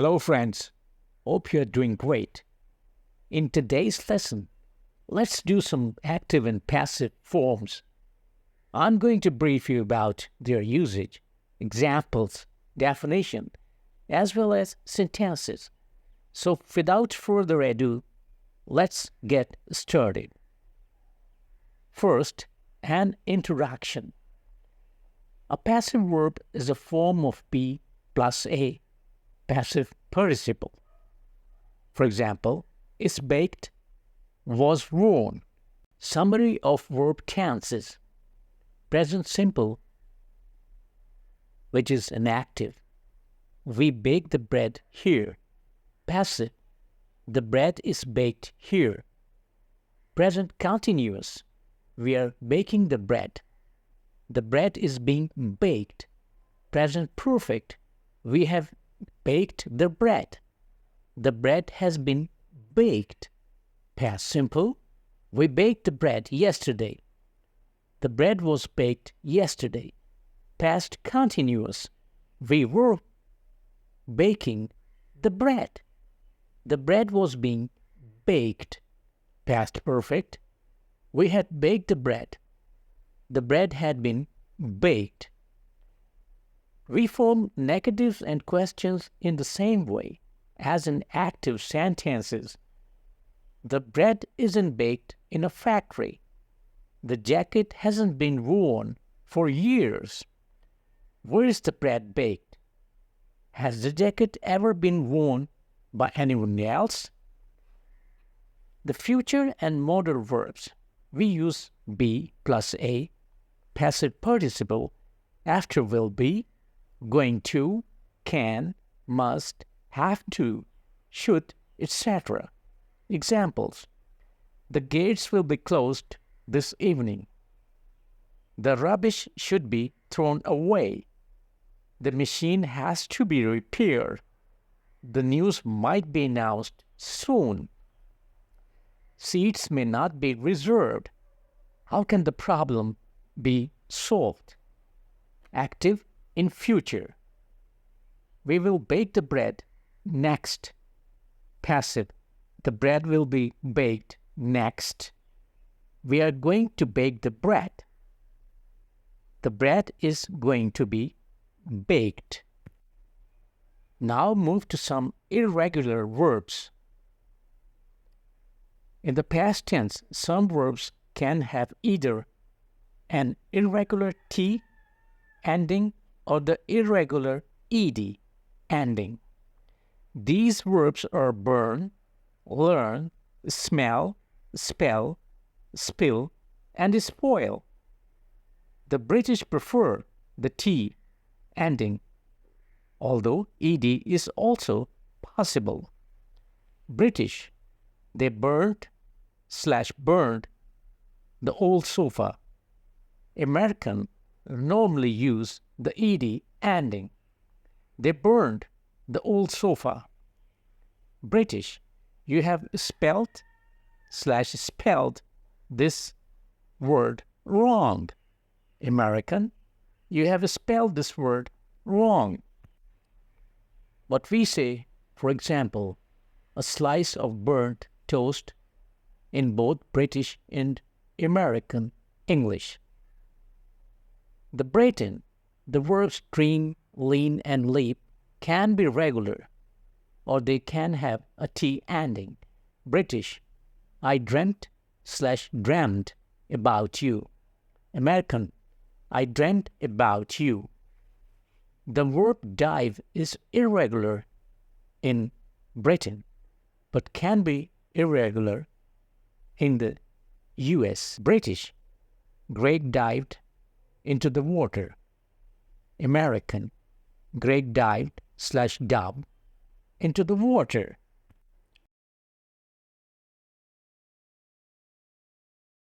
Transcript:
Hello, friends. Hope you're doing great. In today's lesson, let's do some active and passive forms. I'm going to brief you about their usage, examples, definition, as well as syntaxes. So, without further ado, let's get started. First, an interaction. A passive verb is a form of be plus a passive participle. For example, is baked, was worn. Summary of verb tenses. Present simple, which is an active. We bake the bread here. Passive. The bread is baked here. Present continuous. We are baking the bread. The bread is being baked. Present perfect. We have baked the bread. The bread has been baked. Past simple. We baked the bread yesterday. The bread was baked yesterday. Past continuous. We were baking the bread. The bread was being baked. Past perfect. We had baked the bread. The bread had been baked. We form negatives and questions in the same way as in active sentences. The bread isn't baked in a factory. The jacket hasn't been worn for years. Where is the bread baked? Has the jacket ever been worn by anyone else? The future and modal verbs. We use be plus a, passive participle, after will be, going to, can, must, have to, should, etc. Examples. The gates will be closed this evening. The rubbish should be thrown away. The machine has to be repaired. The news might be announced soon. Seats may not be reserved. How can the problem be solved? Active in future. We will bake the bread next. Passive. The bread will be baked next. We are going to bake the bread. The bread is going to be baked. Now move to some irregular verbs. In the past tense, some verbs can have either an irregular T ending or the irregular ed ending. These verbs are burn, learn, smell, spell, spill, and spoil. The British prefer the T ending, although ed is also possible. British, they burned the old sofa. American normally use the ed ending. They burned the old sofa. British, you have spelled this word wrong. American, you have spelled this word wrong. What we say, for example, a slice of burnt toast in both British and American English. The Britain, the verbs dream, lean, and leap can be regular, or they can have a T ending. British, I dreamt about you. American, I dreamt about you. The verb dive is irregular in Britain, but can be irregular in the US. British, Greg dived into the water. American, Greg dived /dove into the water.